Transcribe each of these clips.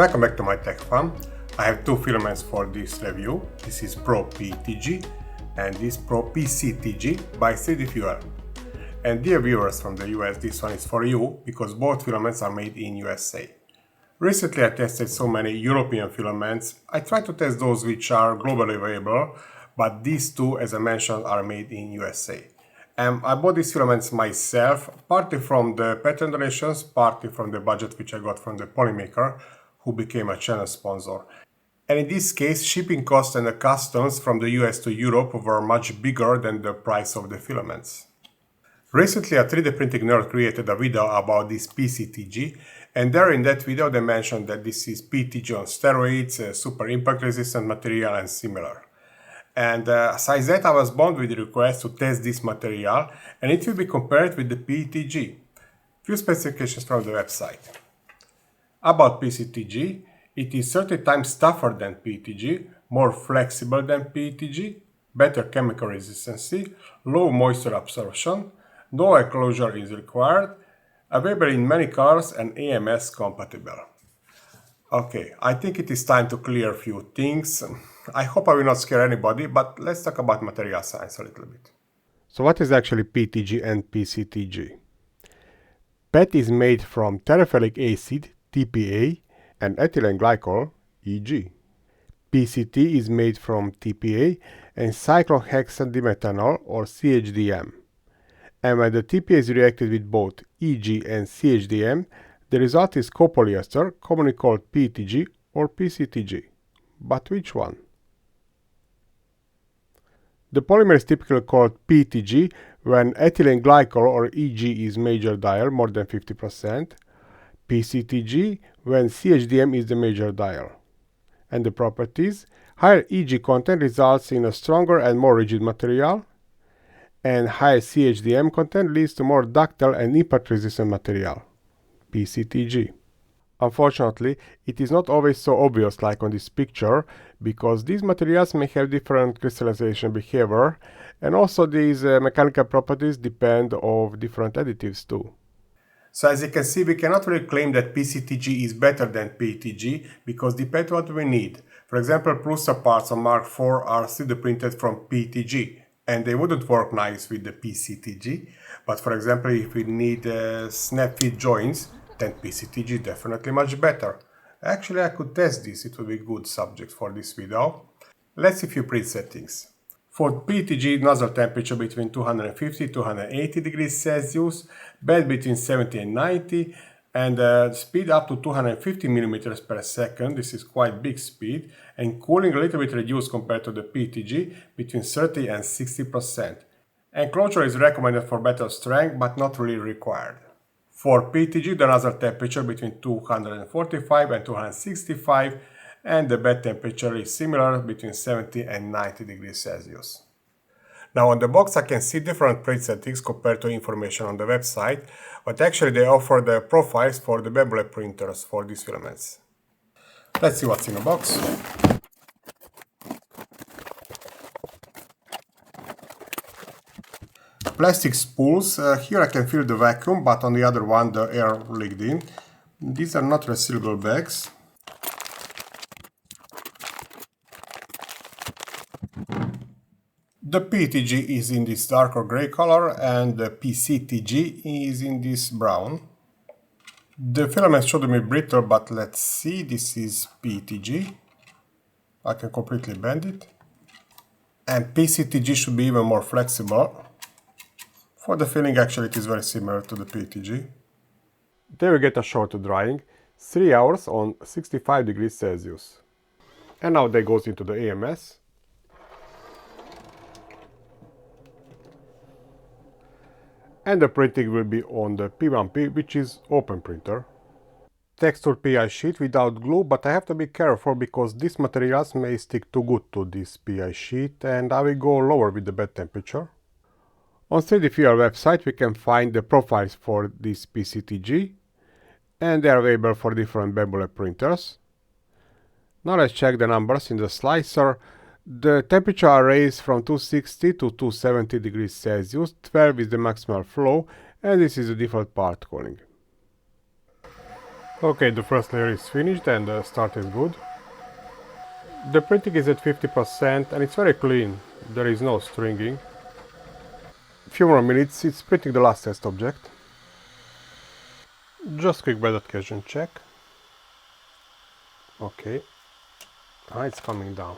Welcome back to my tech farm. I have two filaments for this review. This is Pro PETG and this Pro PCTG by 3D Fuel. And dear viewers from the US, this one is for you because both filaments are made in USA. Recently I tested so many European filaments. I tried to test those which are globally available, but these two, as I mentioned, are made in USA. I bought these filaments myself, partly from the patent donations, partly from the budget which I got from the polymaker, who became a channel sponsor. And in this case, shipping costs and the customs from the US to Europe were much bigger than the price of the filaments. Recently, a 3D printing nerd created a video about this PCTG, and there in that video they mentioned that this is PETG on steroids, super impact resistant material and similar. And besides that, I was bound with the request to test this material, and it will be compared with the PETG. Few specifications from the website. About PCTG, it is 30 times tougher than PETG, more flexible than PETG, better chemical resistance, low moisture absorption, no enclosure is required, available in many colors and AMS compatible. Okay, I think it is time to clear a few things. I hope I will not scare anybody, but let's talk about material science a little bit. So what is actually PETG and PCTG? PET is made from terephthalic acid, TPA, and ethylene glycol, EG. PCT is made from TPA and cyclohexadimethanol, or CHDM. And when the TPA is reacted with both EG and CHDM, the result is copolyester, commonly called PETG or PCTG. But which one? The polymer is typically called PETG when ethylene glycol or EG is major diol, more than 50%, PCTG when CHDM is the major diol. And the properties: higher EG content results in a stronger and more rigid material, and higher CHDM content leads to more ductile and impact-resistant material, PCTG. Unfortunately, it is not always so obvious like on this picture, because these materials may have different crystallization behavior, and also these mechanical properties depend on different additives too. So as you can see, we cannot really claim that PCTG is better than PETG, because depends what we need. For example, Prusa parts on Mark IV are 3D printed from PETG, and they wouldn't work nice with the PCTG. But for example, if we need snap fit joints, then PCTG is definitely much better. Actually, I could test this, it would be a good subject for this video. Let's see a few presettings. For PETG, nozzle temperature between 250 to 280 degrees Celsius, bed between 70 and 90, and speed up to 250 millimeters per second. This is quite big speed, and cooling a little bit reduced compared to the PETG, between 30 and 60%. Enclosure is recommended for better strength, but not really required. For PETG, the nozzle temperature between 245 and 265, and the bed temperature is similar, between 70 and 90 degrees Celsius. Now on the box I can see different presettings compared to information on the website, but actually they offer the profiles for the bevel printers for these filaments. Let's see what's in the box. Plastic spools. Here I can feel the vacuum, but on the other one the air leaked in. These are not resealable bags. The PETG is in this darker gray color and the PCTG is in this brown. The filament should be brittle, but let's see, this is PETG. I can completely bend it. And PCTG should be even more flexible. For the feeling, actually it is very similar to the PETG. There we get a short drying, 3 hours on 65 degrees Celsius. And now that goes into the AMS. And the printing will be on the P1P, which is open printer. Texture PI sheet without glue, but I have to be careful because these materials may stick too good to this PI sheet, and I will go lower with the bed temperature. On 3D Fuel website we can find the profiles for this PCTG, and they are available for different bevel printers. Now let's check the numbers in the slicer. The temperature are raised from 260 to 270 degrees Celsius, 12 is the maximal flow, and this is the default part cooling. Okay, the first layer is finished and the start is good. The printing is at 50% and it's very clean, there is no stringing. Few more minutes, it's printing the last test object. Just quick bed adhesion check. Okay, it's coming down.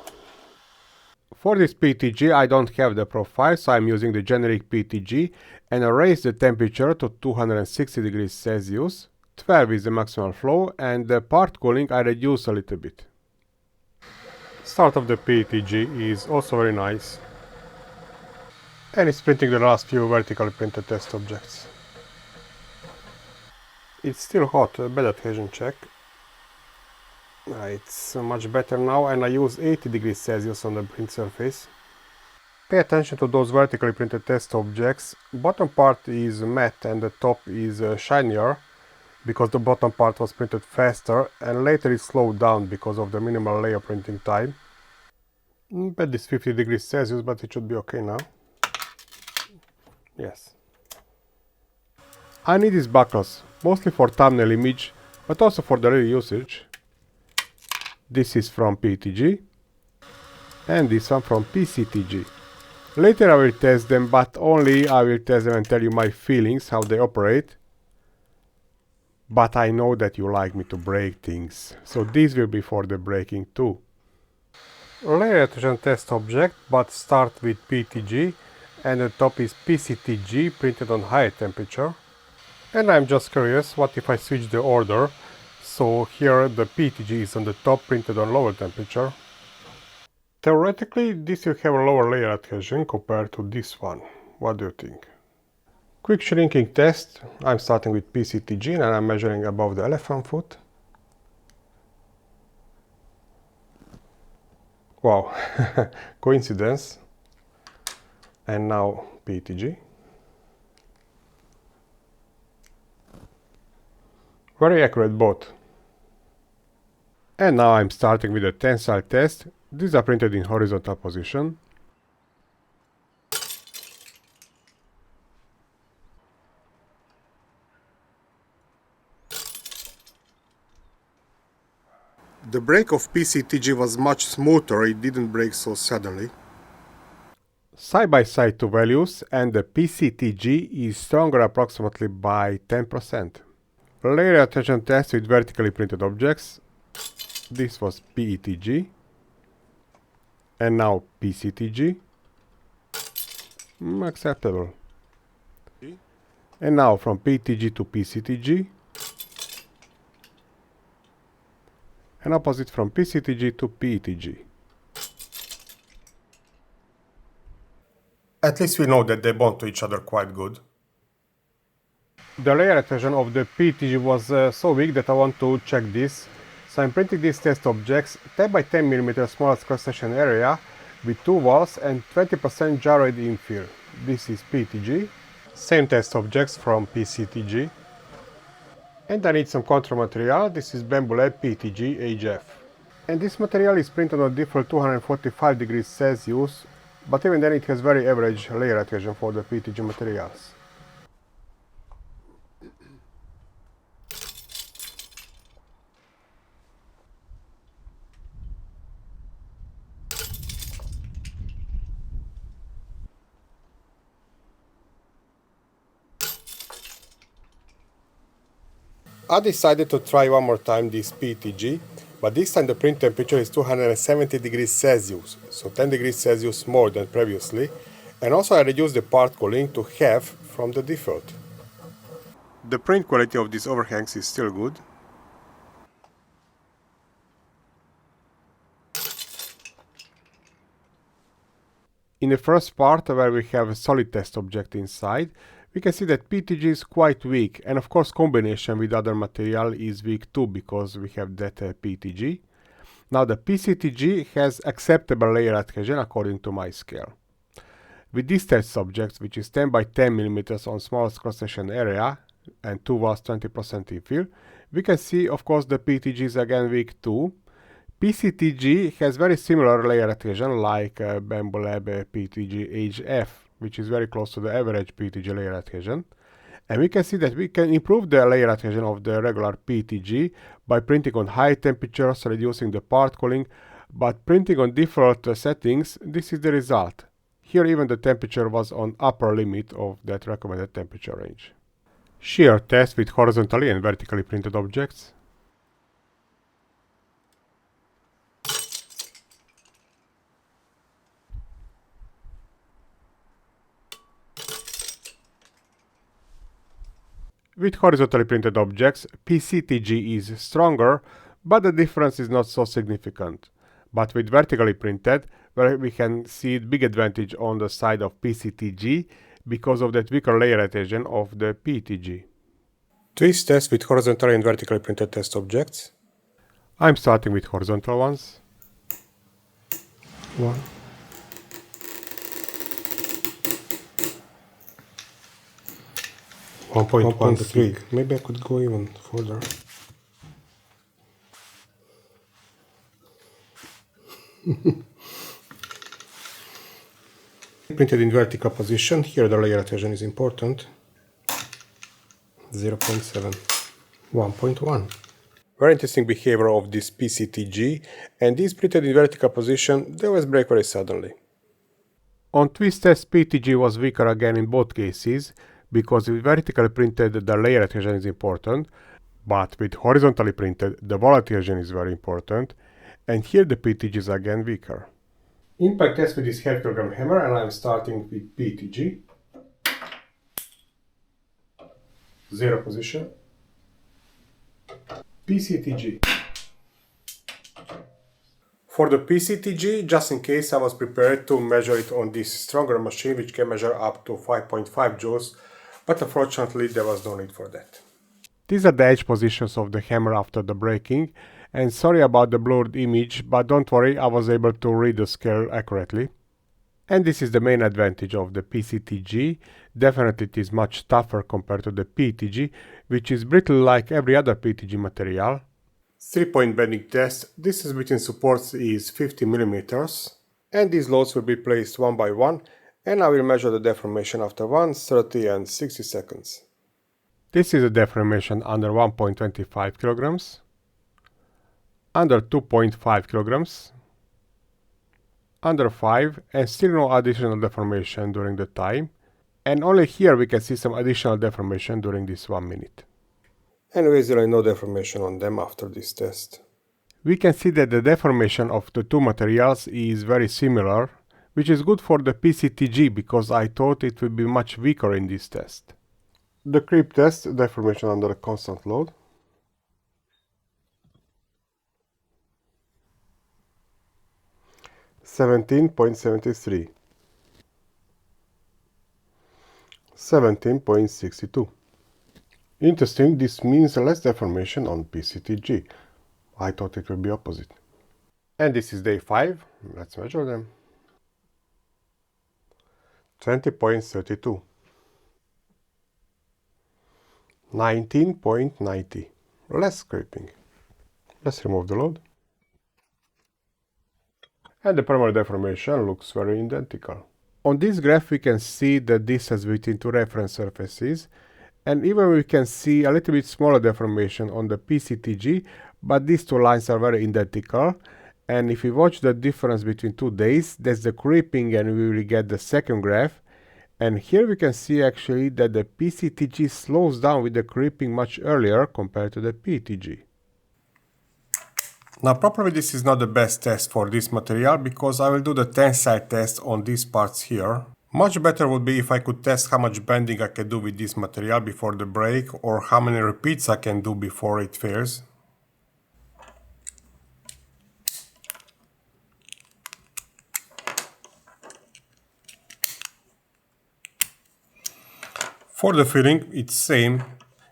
For this PETG I don't have the profile, so I'm using the generic PETG and I raise the temperature to 260 degrees Celsius. 12 is the maximum flow and the part cooling I reduce a little bit. Start of the PETG is also very nice. And it's printing the last few vertically printed test objects. It's still hot, bed adhesion check. It's much better now and I use 80 degrees Celsius on the print surface. Pay attention to those vertically printed test objects. Bottom part is matte and the top is shinier because the bottom part was printed faster and later it slowed down because of the minimal layer printing time. Bed is 50 degrees Celsius, but it should be okay now. Yes. I need these buckles, mostly for thumbnail image, but also for the real usage. This is from PETG and this one from PCTG. Later I will test them, but only I will test them and tell you my feelings, how they operate. But I know that you like me to break things, so this will be for the breaking too. Layer adhesion test object, but start with PETG and the top is PCTG printed on higher temperature. And I'm just curious, what if I switch the order? So here the PETG is on the top, printed on lower temperature. Theoretically, this will have a lower layer adhesion compared to this one. What do you think? Quick shrinking test. I'm starting with PCTG and I'm measuring above the elephant foot. Wow, coincidence. And now PETG. Very accurate both. And now I'm starting with the tensile test. These are printed in horizontal position. The break of PCTG was much smoother, it didn't break so suddenly. Side by side two values and the PCTG is stronger approximately by 10%. Layer adhesion test with vertically printed objects. This was PETG and now PCTG. Acceptable. And now from PETG to PCTG. And opposite from PCTG to PETG. At least we know that they bond to each other quite good. The layer adhesion of the PETG was so weak that I want to check this. So I'm printing these test objects 10 by 10 mm smallest cross-section area with 2 walls and 20% gyroid infill. This is PETG. Same test objects from PCTG. And I need some control material. This is bamboo lab PETG HF. And this material is printed on default 245 degrees Celsius, but even then it has very average layer adhesion for the PETG materials. I decided to try one more time this PETG, but this time the print temperature is 270 degrees Celsius, so 10 degrees Celsius more than previously, and also I reduced the part cooling to half from the default. The print quality of these overhangs is still good. In the first part, where we have a solid test object inside, we can see that PETG is quite weak, and of course combination with other material is weak too, because we have that PETG. Now the PCTG has acceptable layer adhesion according to my scale. With these test objects, which is 10 by 10 mm on smallest cross-section area and 2 walls 20% infill, we can see of course the PETG is again weak too. PCTG has very similar layer adhesion like Bamboo Lab PETG HF, which is very close to the average PETG layer adhesion. And we can see that we can improve the layer adhesion of the regular PETG by printing on high temperatures, reducing the part cooling, but printing on default settings, this is the result. Here even the temperature was on upper limit of that recommended temperature range. Shear test with horizontally and vertically printed objects. With horizontally printed objects, PCTG is stronger, but the difference is not so significant. But with vertically printed, where we can see big advantage on the side of PCTG because of that weaker layer adhesion of the PETG. Twist test with horizontally and vertically printed test objects. I'm starting with horizontal ones. 1. One point 3. Maybe I could go even further. Printed in vertical position. Here the layer adhesion is important. 0.7. 1.1. Very interesting behavior of this PCTG, and this printed in vertical position, they always break very suddenly. On twist test, PETG was weaker again in both cases, because with vertically printed the layer adhesion is important, but with horizontally printed the wall adhesion is very important, and here the PETG is again weaker. Impact test with this half kilogram hammer, and I'm starting with PETG. 0 position. PCTG. For the PCTG, just in case I was prepared to measure it on this stronger machine which can measure up to 5.5 joules, but unfortunately there was no need for that. These are the edge positions of the hammer after the breaking, and sorry about the blurred image, but don't worry, I was able to read the scale accurately. And this is the main advantage of the PCTG. Definitely it is much tougher compared to the PETG, which is brittle like every other PETG material. 3-point bending test. This is between supports is 50 mm, and these loads will be placed one by one, and I will measure the deformation after 1, 30 and 60 seconds. This is a deformation under 1.25 kilograms, under 2.5 kilograms, under 5, and still no additional deformation during the time, and only here we can see some additional deformation during this 1 minute. Anyways, there are no deformation on them after this test. We can see that the deformation of the two materials is very similar, which is good for the PCTG because I thought it would be much weaker in this test. The creep test, deformation under a constant load. (17.73) 17.62. Interesting, this means less deformation on PCTG. I thought it would be opposite. And this is day 5. Let's measure them. 20.32. 19.90. Less scraping. Let's remove the load. And the primary deformation looks very identical. On this graph we can see the distance between two reference surfaces, and even we can see a little bit smaller deformation on the PCTG, but these two lines are very identical, and if we watch the difference between 2 days, that's the creeping, and we will get the second graph, and here we can see actually that the PCTG slows down with the creeping much earlier compared to the PETG. Now probably this is not the best test for this material because I will do the tensile test on these parts here. Much better would be if I could test how much bending I can do with this material before the break, or how many repeats I can do before it fails. For the filling, it's same.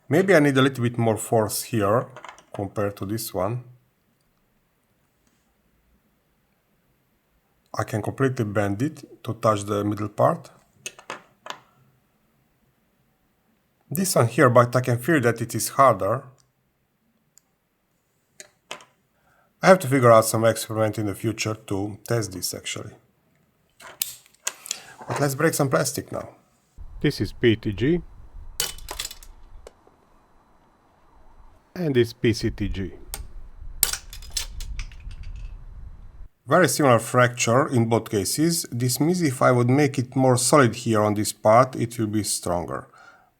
Maybe I need a little bit more force here compared to this one. I can completely bend it to touch the middle part. This one here, but I can feel that it is harder. I have to figure out some experiment in the future to test this actually. But let's break some plastic now. This is PETG. and this PCTG. Very similar fracture in both cases. This means if I would make it more solid here on this part, it will be stronger.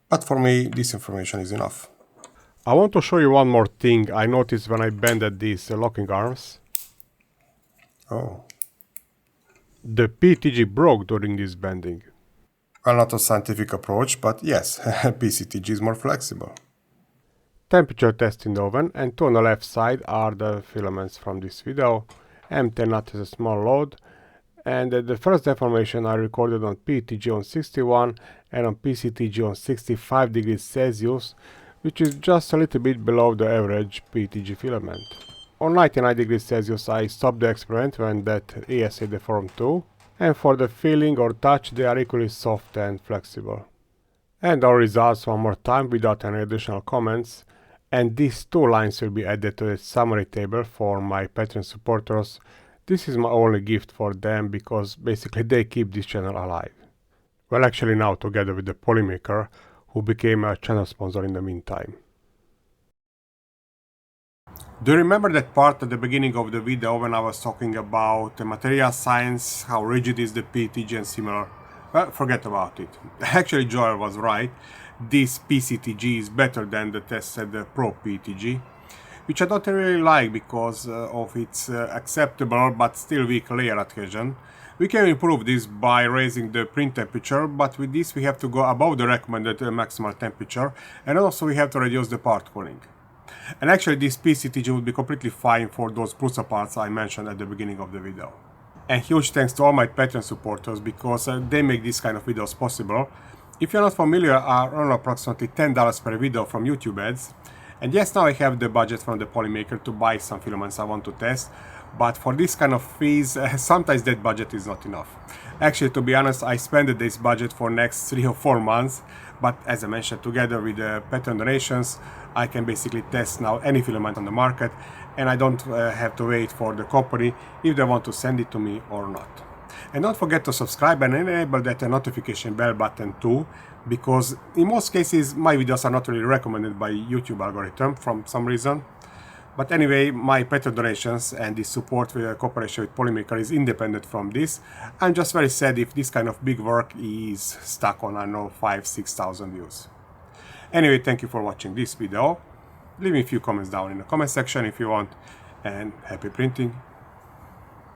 But for me, this information is enough. I want to show you one more thing I noticed when I bended these locking arms. Oh. The PETG broke during this bending. Well, not a scientific approach, but yes, PCTG is more flexible. Temperature test in the oven, and two on the left side are the filaments from this video. M10 nut is a small load, and the first deformation I recorded on PETG on 61 and on PCTG on 65 degrees Celsius, which is just a little bit below the average PETG filament. On 99 degrees Celsius I stopped the experiment when that ESA deformed too, and for the feeling or touch they are equally soft and flexible. And our results one more time without any additional comments. And these two lines will be added to the summary table for my Patreon supporters. This is my only gift for them because basically they keep this channel alive. Well, actually now together with the Polymaker, who became a channel sponsor in the meantime. Do you remember that part at the beginning of the video when I was talking about the material science, how rigid is the PETG and similar? Well, forget about it. Actually, Joel was right. This PCTG is better than the tested Pro PETG, which I don't really like because of its acceptable but still weak layer adhesion. We can improve this by raising the print temperature, but with this we have to go above the recommended maximal temperature, and also we have to reduce the part cooling. And actually this PCTG would be completely fine for those Prusa parts I mentioned at the beginning of the video. And huge thanks to all my Patreon supporters because they make this kind of videos possible. If you're not familiar, I earn approximately $10 per video from YouTube ads. And yes, now I have the budget from the Polymaker to buy some filaments I want to test. But for this kind of fees, sometimes that budget is not enough. Actually, to be honest, I spent this budget for next 3 or 4 months. But as I mentioned, together with the Patreon donations, I can basically test now any filament on the market. And I don't have to wait for the company if they want to send it to me or not. And don't forget to subscribe and enable that notification bell button too, because in most cases my videos are not really recommended by YouTube algorithm from some reason. But anyway, my Patreon donations and the support with cooperation with Polymaker is independent from this. I'm just very sad if this kind of big work is stuck on, I don't know, 5,000–6,000 views. Anyway, thank you for watching this video. Leave me a few comments down in the comment section if you want, and happy printing.